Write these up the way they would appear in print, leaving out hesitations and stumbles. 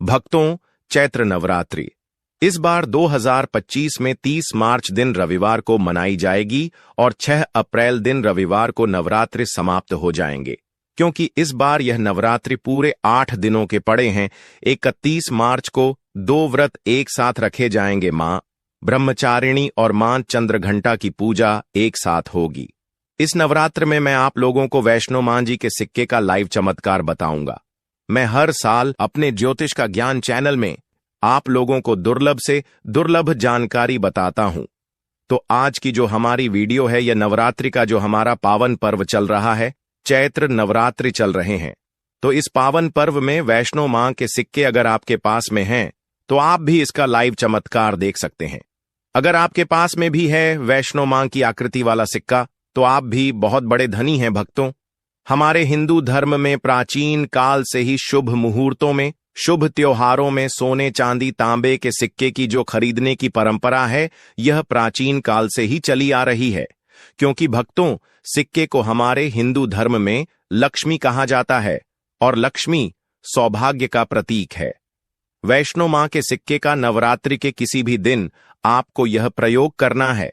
भक्तों, चैत्र नवरात्रि इस बार 2025 में 30 मार्च दिन रविवार को मनाई जाएगी और 6 अप्रैल दिन रविवार को नवरात्रि समाप्त हो जाएंगे। क्योंकि इस बार यह नवरात्रि पूरे 8 दिनों के पड़े हैं, 31 मार्च को 2 व्रत एक साथ रखे जाएंगे। मां ब्रह्मचारिणी और मां चंद्रघंटा की पूजा एक साथ होगी। इस नवरात्र में मैं आप लोगों को वैष्णो मां जी के सिक्के का लाइव चमत्कार बताऊंगा। मैं हर साल अपने ज्योतिष का ज्ञान चैनल में आप लोगों को दुर्लभ से दुर्लभ जानकारी बताता हूं। तो आज की जो हमारी वीडियो है, यह नवरात्रि का जो हमारा पावन पर्व चल रहा है, चैत्र नवरात्रि चल रहे हैं। तो इस पावन पर्व में वैष्णो मां के सिक्के अगर आपके पास में हैं तो आप भी इसका लाइव चमत्कार देख सकते हैं। अगर आपके पास में भी है वैष्णो मां की आकृति वाला सिक्का तो आप भी बहुत बड़े धनी हैं। भक्तों, हमारे हिंदू धर्म में प्राचीन काल से ही शुभ मुहूर्तों में, शुभ त्योहारों में सोने चांदी तांबे के सिक्के की जो खरीदने की परंपरा है, यह प्राचीन काल से ही चली आ रही है। क्योंकि भक्तों, सिक्के को हमारे हिंदू धर्म में लक्ष्मी कहा जाता है और लक्ष्मी सौभाग्य का प्रतीक है। वैष्णो मां के सिक्के का नवरात्रि के किसी भी दिन आपको यह प्रयोग करना है।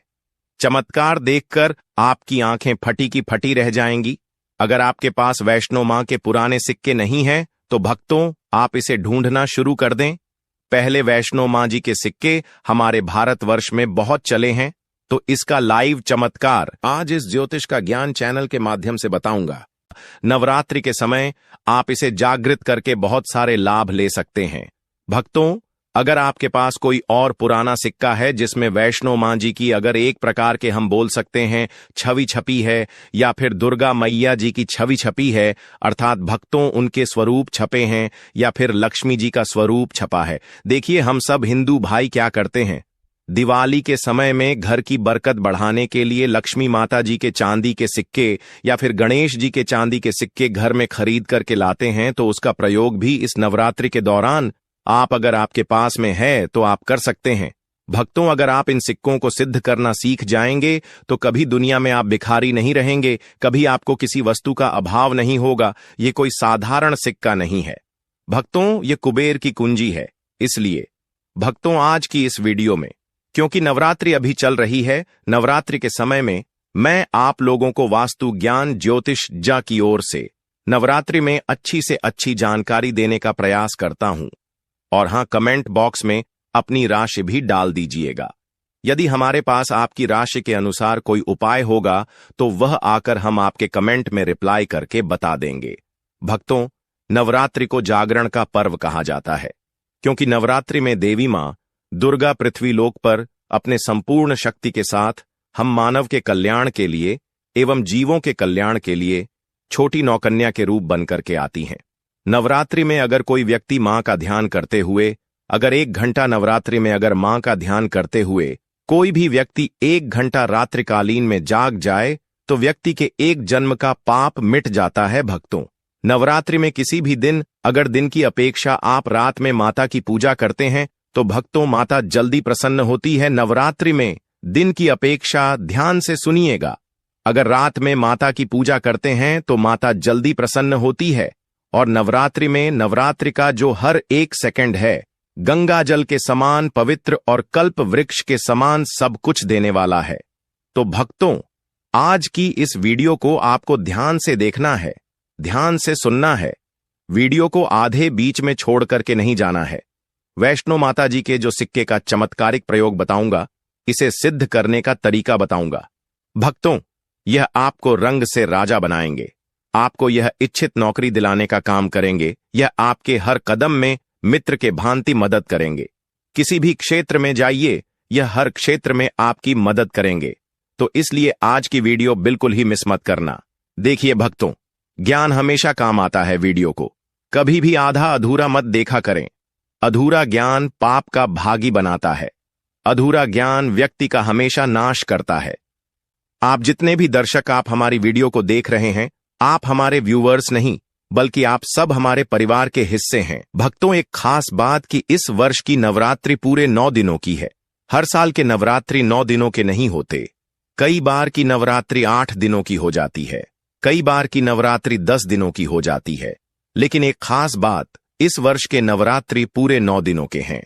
चमत्कार देखकर आपकी आंखें फटी की फटी रह जाएंगी। अगर आपके पास वैष्णो मां के पुराने सिक्के नहीं हैं तो भक्तों, आप इसे ढूंढना शुरू कर दें। पहले वैष्णो मां जी के सिक्के हमारे भारतवर्ष में बहुत चले हैं, तो इसका लाइव चमत्कार आज इस ज्योतिष का ज्ञान चैनल के माध्यम से बताऊंगा। नवरात्रि के समय आप इसे जागृत करके बहुत सारे लाभ ले सकते हैं। भक्तों, अगर आपके पास कोई और पुराना सिक्का है जिसमें वैष्णो मां जी की अगर एक प्रकार के हम बोल सकते हैं छवि छपी है, या फिर दुर्गा मैया जी की छवि छपी है, अर्थात भक्तों उनके स्वरूप छपे हैं, या फिर लक्ष्मी जी का स्वरूप छपा है। देखिए, हम सब हिंदू भाई क्या करते हैं, दिवाली के समय में घर की बरकत बढ़ाने के लिए लक्ष्मी माता जी के चांदी के सिक्के या फिर गणेश जी के चांदी के सिक्के घर में खरीद करके लाते हैं। तो उसका प्रयोग भी इस नवरात्रि के दौरान आप अगर आपके पास में है तो आप कर सकते हैं। भक्तों, अगर आप इन सिक्कों को सिद्ध करना सीख जाएंगे तो कभी दुनिया में आप भिखारी नहीं रहेंगे, कभी आपको किसी वस्तु का अभाव नहीं होगा। ये कोई साधारण सिक्का नहीं है भक्तों, ये कुबेर की कुंजी है। इसलिए भक्तों, आज की इस वीडियो में, क्योंकि नवरात्रि अभी चल रही है, नवरात्रि के समय में मैं आप लोगों को वास्तु ज्ञान ज्योतिष जा की ओर से नवरात्रि में अच्छी से अच्छी जानकारी देने का प्रयास करता हूं। और हां, कमेंट बॉक्स में अपनी राशि भी डाल दीजिएगा। यदि हमारे पास आपकी राशि के अनुसार कोई उपाय होगा तो वह आकर हम आपके कमेंट में रिप्लाई करके बता देंगे। भक्तों, नवरात्रि को जागरण का पर्व कहा जाता है, क्योंकि नवरात्रि में देवी मां दुर्गा पृथ्वी लोक पर अपने संपूर्ण शक्ति के साथ हम मानव के कल्याण के लिए एवं जीवों के कल्याण के लिए छोटी नौकन्या के रूप बनकर के आती हैं। नवरात्रि में अगर कोई व्यक्ति मां का ध्यान करते हुए, अगर 1 घंटा नवरात्रि में अगर मां का ध्यान करते हुए कोई भी व्यक्ति 1 घंटा रात्रिकालीन में जाग जाए तो व्यक्ति के 1 जन्म का पाप मिट जाता है। भक्तों, नवरात्रि में किसी भी दिन अगर दिन की अपेक्षा आप रात में माता की पूजा करते हैं तो भक्तों, माता जल्दी प्रसन्न होती है। नवरात्रि में दिन की अपेक्षा, ध्यान से सुनिएगा, अगर रात में माता की पूजा करते हैं तो माता जल्दी प्रसन्न होती है। और नवरात्रि में नवरात्रि का जो हर 1 सेकंड है, गंगा जल के समान पवित्र और कल्प वृक्ष के समान सब कुछ देने वाला है। तो भक्तों, आज की इस वीडियो को आपको ध्यान से देखना है, ध्यान से सुनना है। वीडियो को आधे बीच में छोड़ करके नहीं जाना है। वैष्णो माता जी के जो सिक्के का चमत्कारिक प्रयोग बताऊंगा, इसे सिद्ध करने का तरीका बताऊंगा। भक्तों, यह आपको रंग से राजा बनाएंगे, आपको यह इच्छित नौकरी दिलाने का काम करेंगे, यह आपके हर कदम में मित्र के भांति मदद करेंगे। किसी भी क्षेत्र में जाइए, यह हर क्षेत्र में आपकी मदद करेंगे। तो इसलिए आज की वीडियो बिल्कुल ही मिस मत करना। देखिए भक्तों, ज्ञान हमेशा काम आता है। वीडियो को कभी भी आधा अधूरा मत देखा करें। अधूरा ज्ञान पाप का भागी बनाता है। अधूरा ज्ञान व्यक्ति का हमेशा नाश करता है। आप जितने भी दर्शक आप हमारी वीडियो को देख रहे हैं, आप हमारे व्यूअर्स नहीं बल्कि आप सब हमारे परिवार के हिस्से हैं। भक्तों, एक खास बात कि इस वर्ष की नवरात्रि पूरे 9 दिनों की है। हर साल के नवरात्रि 9 दिनों के नहीं होते। कई बार की नवरात्रि 8 दिनों की हो जाती है, कई बार की नवरात्रि 10 दिनों की हो जाती है। लेकिन एक खास बात, इस वर्ष के नवरात्रि पूरे 9 दिनों के हैं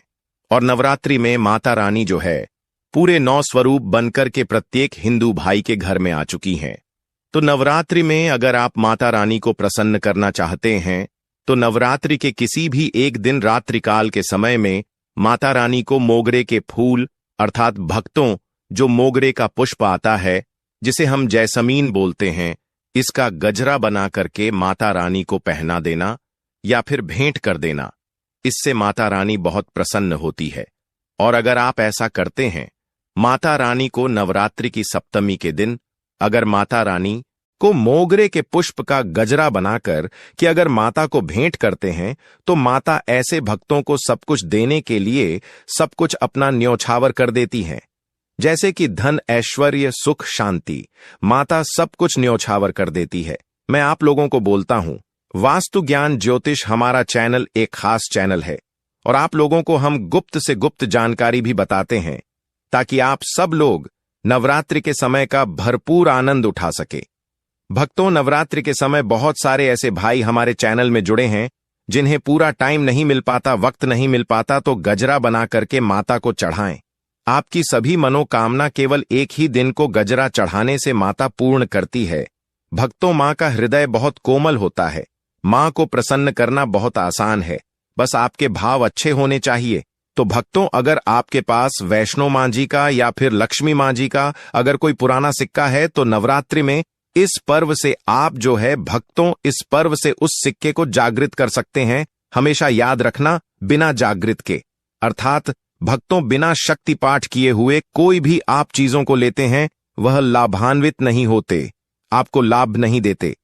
और नवरात्रि में माता रानी जो है पूरे 9 स्वरूप बनकर के प्रत्येक हिंदू भाई के घर में आ चुकी हैं। तो नवरात्रि में अगर आप माता रानी को प्रसन्न करना चाहते हैं तो नवरात्रि के किसी भी एक दिन रात्रिकाल के समय में माता रानी को मोगरे के फूल अर्थात भक्तों जो मोगरे का पुष्प आता है जिसे हम जैसमीन बोलते हैं, इसका गजरा बना करके माता रानी को पहना देना या फिर भेंट कर देना। इससे माता रानी बहुत प्रसन्न होती है। और अगर आप ऐसा करते हैं, माता रानी को नवरात्रि की सप्तमी के दिन अगर माता रानी को मोगरे के पुष्प का गजरा बनाकर कि अगर माता को भेंट करते हैं तो माता ऐसे भक्तों को सब कुछ देने के लिए सब कुछ अपना न्योछावर कर देती हैं। जैसे कि धन, ऐश्वर्य, सुख, शांति, माता सब कुछ न्योछावर कर देती है। मैं आप लोगों को बोलता हूं, वास्तु ज्ञान ज्योतिष हमारा चैनल एक खास चैनल है और आप लोगों को हम गुप्त से गुप्त जानकारी भी बताते हैं ताकि आप सब लोग नवरात्रि के समय का भरपूर आनंद उठा सके। भक्तों, नवरात्रि के समय बहुत सारे ऐसे भाई हमारे चैनल में जुड़े हैं जिन्हें पूरा टाइम नहीं मिल पाता, वक्त नहीं मिल पाता, तो गजरा बना करके माता को चढ़ाएं। आपकी सभी मनोकामना केवल एक ही दिन को गजरा चढ़ाने से माता पूर्ण करती है। भक्तों, मां का हृदय बहुत कोमल होता है। मां को प्रसन्न करना बहुत आसान है, बस आपके भाव अच्छे होने चाहिए। तो भक्तों, अगर आपके पास वैष्णो मां जी का या फिर लक्ष्मी मां जी का अगर कोई पुराना सिक्का है तो नवरात्रि में इस पर्व से आप जो है भक्तों इस पर्व से उस सिक्के को जागृत कर सकते हैं। हमेशा याद रखना, बिना जागृत के अर्थात भक्तों बिना शक्ति पाठ किए हुए कोई भी आप चीजों को लेते हैं वह लाभान्वित नहीं होते, आपको लाभ नहीं देते।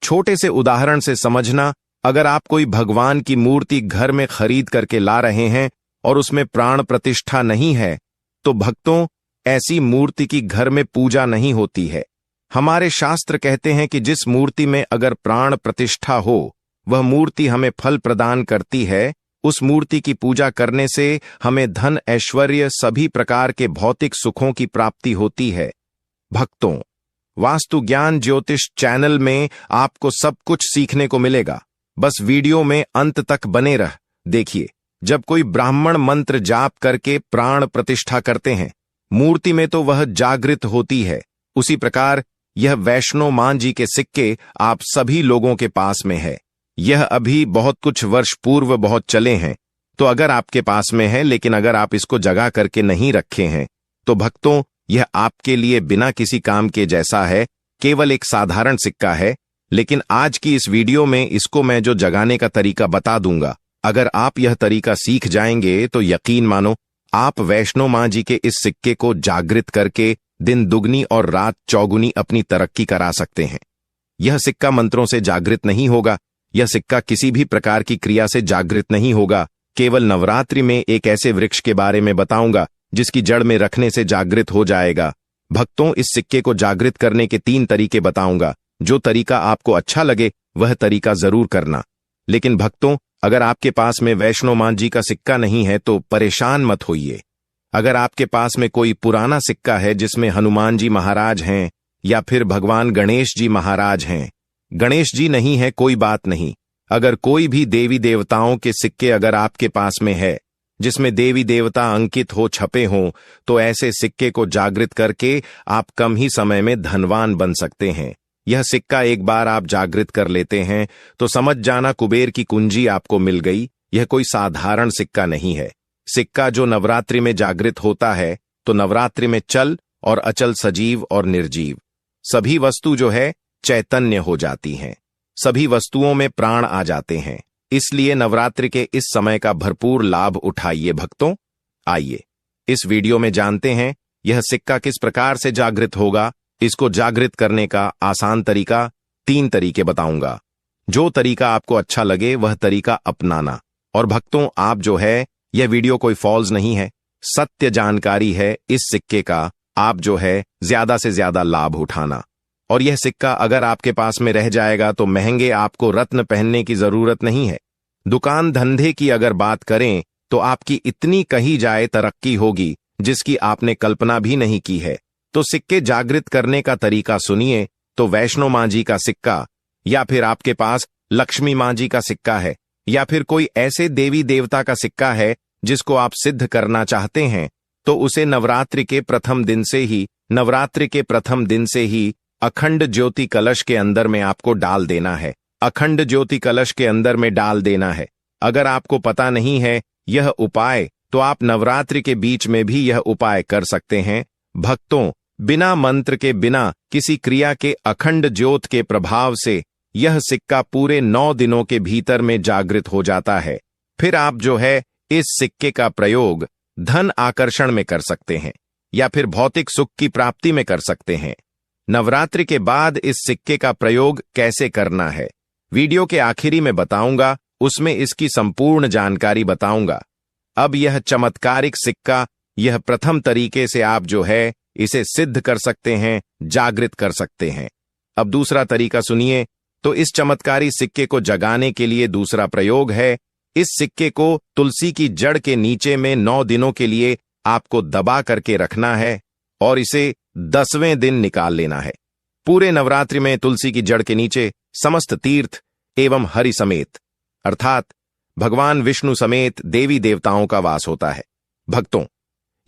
छोटे से उदाहरण से समझना, अगर आप कोई भगवान की मूर्ति घर में खरीद करके ला रहे हैं और उसमें प्राण प्रतिष्ठा नहीं है तो भक्तों ऐसी मूर्ति की घर में पूजा नहीं होती है। हमारे शास्त्र कहते हैं कि जिस मूर्ति में अगर प्राण प्रतिष्ठा हो वह मूर्ति हमें फल प्रदान करती है। उस मूर्ति की पूजा करने से हमें धन, ऐश्वर्य, सभी प्रकार के भौतिक सुखों की प्राप्ति होती है। भक्तों, वास्तु ज्ञान ज्योतिष चैनल में आपको सब कुछ सीखने को मिलेगा, बस वीडियो में अंत तक बने रह देखिए। जब कोई ब्राह्मण मंत्र जाप करके प्राण प्रतिष्ठा करते हैं मूर्ति में तो वह जागृत होती है। उसी प्रकार यह वैष्णो मां जी के सिक्के आप सभी लोगों के पास में है। यह अभी बहुत कुछ वर्ष पूर्व बहुत चले हैं, तो अगर आपके पास में है लेकिन अगर आप इसको जगा करके नहीं रखे हैं तो भक्तों यह आपके लिए बिना किसी काम के जैसा है, केवल एक साधारण सिक्का है। लेकिन आज की इस वीडियो में इसको मैं जो जगाने का तरीका बता दूंगा, अगर आप यह तरीका सीख जाएंगे तो यकीन मानो आप वैष्णो मां जी के इस सिक्के को जागृत करके दिन दुगनी और रात चौगुनी अपनी तरक्की करा सकते हैं। यह सिक्का मंत्रों से जागृत नहीं होगा, यह सिक्का किसी भी प्रकार की क्रिया से जागृत नहीं होगा। केवल नवरात्रि में एक ऐसे वृक्ष के बारे में बताऊंगा जिसकी जड़ में रखने से जागृत हो जाएगा। भक्तों, इस सिक्के को जागृत करने के 3 तरीके बताऊंगा। जो तरीका आपको अच्छा लगे वह तरीका जरूर करना। लेकिन भक्तों, अगर आपके पास में वैष्णो मां जी का सिक्का नहीं है तो परेशान मत होइए। अगर आपके पास में कोई पुराना सिक्का है जिसमें हनुमान जी महाराज हैं या फिर भगवान गणेश जी महाराज हैं, गणेश जी नहीं है कोई बात नहीं। अगर कोई भी देवी देवताओं के सिक्के अगर आपके पास में है जिसमें देवी देवता अंकित हो, छपे हों, तो ऐसे सिक्के को जागृत करके आप कम ही समय में धनवान बन सकते हैं। यह सिक्का एक बार आप जागृत कर लेते हैं तो समझ जाना कुबेर की कुंजी आपको मिल गई। यह कोई साधारण सिक्का नहीं है। सिक्का जो नवरात्रि में जागृत होता है तो नवरात्रि में चल और अचल, सजीव और निर्जीव सभी वस्तु जो है चैतन्य हो जाती हैं। सभी वस्तुओं में प्राण आ जाते हैं। इसलिए नवरात्रि के इस समय का भरपूर लाभ उठाइए भक्तों। आइए इस वीडियो में जानते हैं यह सिक्का किस प्रकार से जागृत होगा। इसको जागृत करने का आसान तरीका 3 तरीके बताऊंगा। जो तरीका आपको अच्छा लगे वह तरीका अपनाना। और भक्तों, आप जो है यह वीडियो कोई फॉल्स नहीं है, सत्य जानकारी है। इस सिक्के का आप जो है ज्यादा से ज्यादा लाभ उठाना। और यह सिक्का अगर आपके पास में रह जाएगा तो महंगे आपको रत्न पहनने की जरूरत नहीं है। दुकान धंधे की अगर बात करें तो आपकी इतनी कही जाए तरक्की होगी जिसकी आपने कल्पना भी नहीं की है। तो सिक्के जागृत करने का तरीका सुनिए। तो वैष्णो मां जी का सिक्का या फिर आपके पास लक्ष्मी मां जी का सिक्का है या फिर कोई ऐसे देवी देवता का सिक्का है जिसको आप सिद्ध करना चाहते हैं, तो उसे नवरात्रि के प्रथम दिन से ही अखंड ज्योति कलश के अंदर में आपको डाल देना है। अखंड ज्योति कलश के अंदर में डाल देना है। अगर आपको पता नहीं है यह उपाय, तो आप नवरात्रि के बीच में भी यह उपाय कर सकते हैं। भक्तों, बिना मंत्र के, बिना किसी क्रिया के अखंड ज्योत के प्रभाव से यह सिक्का पूरे 9 दिनों के भीतर में जागृत हो जाता है। फिर आप जो है इस सिक्के का प्रयोग धन आकर्षण में कर सकते हैं या फिर भौतिक सुख की प्राप्ति में कर सकते हैं। नवरात्रि के बाद इस सिक्के का प्रयोग कैसे करना है, वीडियो के आखिरी में बताऊंगा, उसमें इसकी संपूर्ण जानकारी बताऊंगा। अब यह चमत्कारिक सिक्का, यह प्रथम तरीके से आप जो है इसे सिद्ध कर सकते हैं, जागृत कर सकते हैं। अब दूसरा तरीका सुनिए। तो इस चमत्कारी सिक्के को जगाने के लिए दूसरा प्रयोग है, इस सिक्के को तुलसी की जड़ के नीचे में 9 दिनों के लिए आपको दबा करके रखना है और इसे 10वें दिन निकाल लेना है। पूरे नवरात्रि में तुलसी की जड़ के नीचे समस्त तीर्थ एवं हरि समेत, अर्थात भगवान विष्णु समेत देवी देवताओं का वास होता है। भक्तों,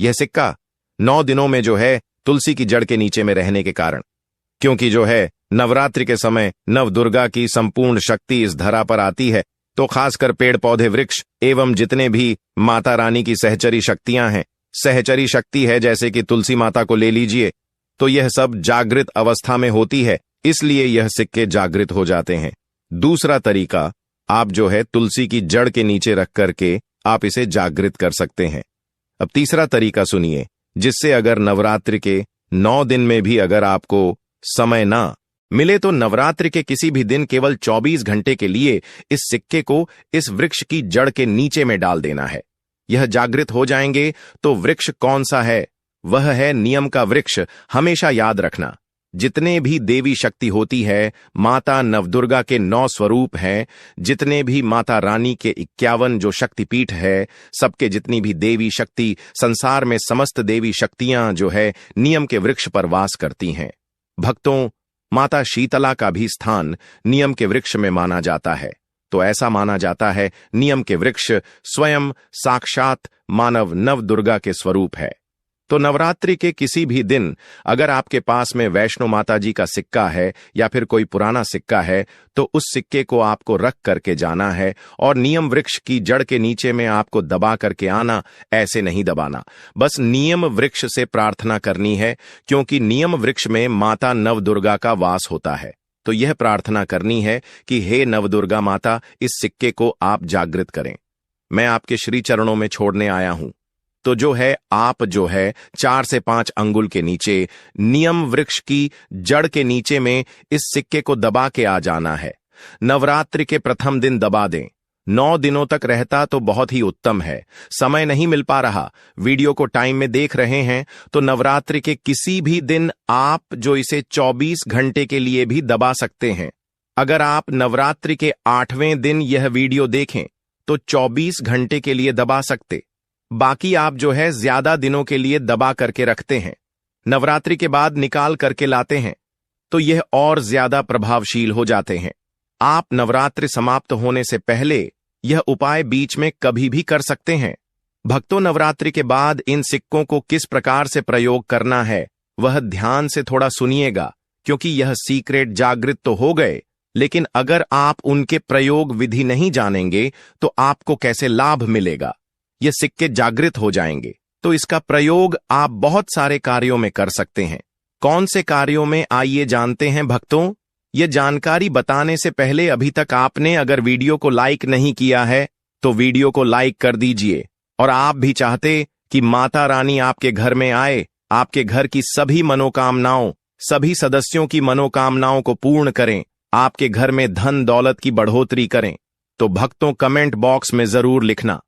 यह सिक्का 9 दिनों में जो है तुलसी की जड़ के नीचे में रहने के कारण, क्योंकि जो है नवरात्रि के समय नव दुर्गा की संपूर्ण शक्ति इस धरा पर आती है, तो खासकर पेड़ पौधे वृक्ष एवं जितने भी माता रानी की सहचरी शक्तियां हैं, सहचरी शक्ति है जैसे कि तुलसी माता को ले लीजिए, तो यह सब जागृत अवस्था में होती है, इसलिए यह सिक्के जागृत हो जाते हैं। दूसरा तरीका, आप जो है तुलसी की जड़ के नीचे रख करके आप इसे जागृत कर सकते हैं। अब तीसरा तरीका सुनिए, जिससे अगर नवरात्रि के 9 दिन में भी अगर आपको समय ना मिले तो नवरात्रि के किसी भी दिन केवल 24 घंटे के लिए इस सिक्के को इस वृक्ष की जड़ के नीचे में डाल देना है। यह जागृत हो जाएंगे। तो वृक्ष कौन सा है? वह है नियम का वृक्ष। हमेशा याद रखना, जितने भी देवी शक्ति होती है, माता नवदुर्गा के 9 स्वरूप हैं, जितने भी माता रानी के 51 जो शक्तिपीठ है, सबके जितनी भी देवी शक्ति संसार में, समस्त देवी शक्तियां जो है नियम के वृक्ष पर वास करती हैं। भक्तों, माता शीतला का भी स्थान नियम के वृक्ष में माना जाता है। तो ऐसा माना जाता है नियम के वृक्ष स्वयं साक्षात मानव नव दुर्गा के स्वरूप है। तो नवरात्रि के किसी भी दिन अगर आपके पास में वैष्णो माता जी का सिक्का है या फिर कोई पुराना सिक्का है, तो उस सिक्के को आपको रख करके जाना है और नियम वृक्ष की जड़ के नीचे में आपको दबा करके आना। ऐसे नहीं दबाना, बस नियम वृक्ष से प्रार्थना करनी है, क्योंकि नियम वृक्ष में माता नवदुर्गा का वास होता है। तो यह प्रार्थना करनी है कि हे नवदुर्गा माता, इस सिक्के को आप जागृत करें, मैं आपके श्री चरणों में छोड़ने आया हूं। तो जो है आप जो है 4 से 5 अंगुल के नीचे नियम वृक्ष की जड़ के नीचे में इस सिक्के को दबा के आ जाना है। नवरात्रि के प्रथम दिन दबा दें। 9 दिनों तक रहता तो बहुत ही उत्तम है। समय नहीं मिल पा रहा, वीडियो को टाइम में देख रहे हैं, तो नवरात्रि के किसी भी दिन आप जो इसे 24 घंटे के लिए भी दबा सकते हैं। अगर आप नवरात्रि के 8वें दिन यह वीडियो देखें तो 24 घंटे के लिए दबा सकते, बाकी आप जो है ज्यादा दिनों के लिए दबा करके रखते हैं, नवरात्रि के बाद निकाल करके लाते हैं, तो यह और ज्यादा प्रभावशील हो जाते हैं। आप नवरात्रि समाप्त होने से पहले यह उपाय बीच में कभी भी कर सकते हैं। भक्तों, नवरात्रि के बाद इन सिक्कों को किस प्रकार से प्रयोग करना है वह ध्यान से थोड़ा सुनिएगा, क्योंकि यह सीक्रेट जागृत तो हो गए, लेकिन अगर आप उनके प्रयोग विधि नहीं जानेंगे तो आपको कैसे लाभ मिलेगा। ये सिक्के जागृत हो जाएंगे तो इसका प्रयोग आप बहुत सारे कार्यों में कर सकते हैं। कौन से कार्यों में, आइए जानते हैं भक्तों। ये जानकारी बताने से पहले अभी तक आपने अगर वीडियो को लाइक नहीं किया है तो वीडियो को लाइक कर दीजिए, और आप भी चाहते कि माता रानी आपके घर में आए, आपके घर की सभी मनोकामनाओं, सभी सदस्यों की मनोकामनाओं को पूर्ण करें, आपके घर में धन दौलत की बढ़ोतरी करें, तो भक्तों कमेंट बॉक्स में जरूर लिखना,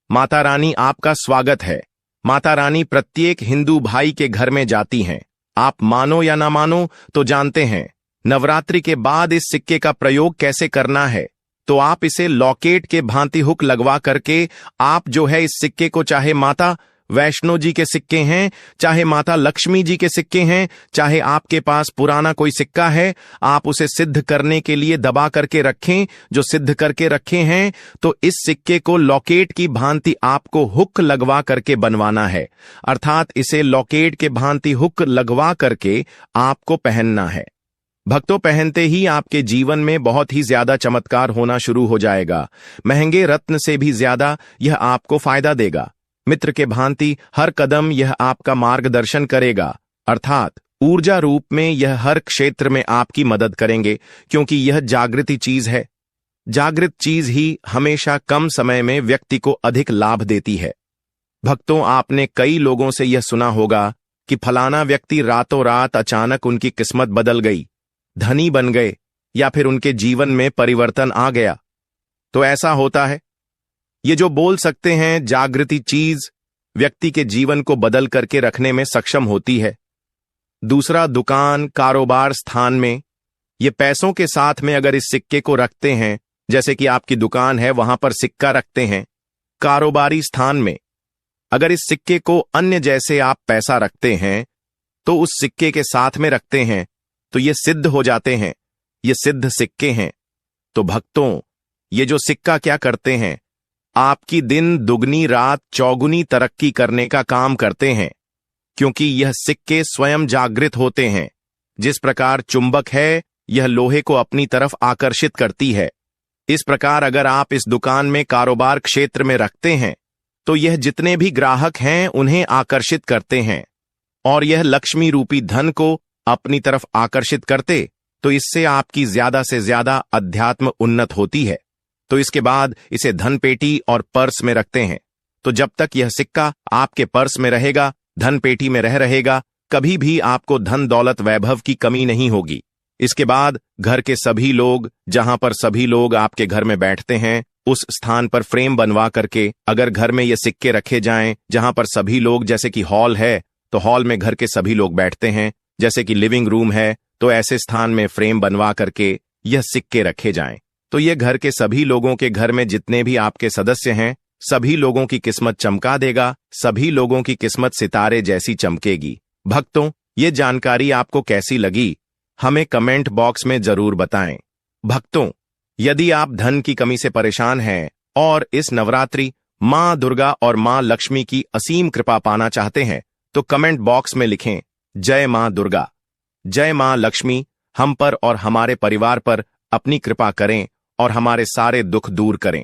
माता रानी आपका स्वागत है। माता रानी प्रत्येक हिंदू भाई के घर में जाती हैं। आप मानो या ना मानो तो जानते हैं नवरात्रि के बाद इस सिक्के का प्रयोग कैसे करना है। तो आप इसे लॉकेट के भांति हुक लगवा करके आप जो है इस सिक्के को चाहे माता वैष्णो जी के सिक्के हैं, चाहे माता लक्ष्मी जी के सिक्के हैं, चाहे आपके पास पुराना कोई सिक्का है, आप उसे सिद्ध करने के लिए दबा करके रखें। जो सिद्ध करके रखे हैं तो इस सिक्के को लॉकेट की भांति आपको हुक लगवा करके बनवाना है, अर्थात इसे लॉकेट के भांति हुक लगवा करके आपको पहनना है। भक्तों, पहनते ही आपके जीवन में बहुत ही ज्यादा चमत्कार होना शुरू हो जाएगा। महंगे रत्न से भी ज्यादा यह आपको फायदा देगा। मित्र के भांति हर कदम यह आपका मार्गदर्शन करेगा, अर्थात ऊर्जा रूप में यह हर क्षेत्र में आपकी मदद करेंगे, क्योंकि यह जागृति चीज है। जागृत चीज ही हमेशा कम समय में व्यक्ति को अधिक लाभ देती है। भक्तों, आपने कई लोगों से यह सुना होगा कि फलाना व्यक्ति रातों रात अचानक उनकी किस्मत बदल गई, धनी बन गए, या फिर उनके जीवन में परिवर्तन आ गया। तो ऐसा होता है। ये जो बोल सकते हैं जागृति चीज व्यक्ति के जीवन को बदल करके रखने में सक्षम होती है। दूसरा, दुकान कारोबार स्थान में ये पैसों के साथ में अगर इस सिक्के को रखते हैं, जैसे कि आपकी दुकान है वहां पर सिक्का रखते हैं, कारोबारी स्थान में अगर इस सिक्के को अन्य जैसे आप पैसा रखते हैं तो उस सिक्के के साथ में रखते हैं तो ये सिद्ध हो जाते हैं, ये सिद्ध सिक्के हैं। तो भक्तों, ये जो सिक्का क्या करते हैं, आपकी दिन दुगनी रात चौगुनी तरक्की करने का काम करते हैं, क्योंकि यह सिक्के स्वयं जागृत होते हैं। जिस प्रकार चुंबक है यह लोहे को अपनी तरफ आकर्षित करती है, इस प्रकार अगर आप इस दुकान में कारोबार क्षेत्र में रखते हैं तो यह जितने भी ग्राहक हैं उन्हें आकर्षित करते हैं, और यह लक्ष्मी रूपी धन को अपनी तरफ आकर्षित करते तो इससे आपकी ज्यादा से ज्यादा अध्यात्म उन्नत होती है। तो इसके बाद इसे धन पेटी और पर्स में रखते हैं। तो जब तक यह सिक्का आपके पर्स में रहेगा, धन पेटी में रहेगा, कभी भी आपको धन दौलत वैभव की कमी नहीं होगी। इसके बाद घर के सभी लोग, जहां पर सभी लोग आपके घर में बैठते हैं, उस स्थान पर फ्रेम बनवा करके अगर घर में ये सिक्के रखे जाएं, जहां पर सभी लोग, जैसे कि हॉल है तो हॉल में घर के सभी लोग बैठते हैं, जैसे कि लिविंग रूम है तो ऐसे स्थान में फ्रेम बनवा करके यह सिक्के रखे जाएं, तो ये घर के सभी लोगों के घर में जितने भी आपके सदस्य हैं सभी लोगों की किस्मत चमका देगा, सभी लोगों की किस्मत सितारे जैसी चमकेगी। भक्तों, ये जानकारी आपको कैसी लगी हमें कमेंट बॉक्स में जरूर बताएं। भक्तों, यदि आप धन की कमी से परेशान हैं और इस नवरात्रि मां दुर्गा और मां लक्ष्मी की असीम कृपा पाना चाहते हैं तो कमेंट बॉक्स में लिखें जय मां दुर्गा, जय मां लक्ष्मी, हम पर और हमारे परिवार पर अपनी कृपा करें और हमारे सारे दुख दूर करें।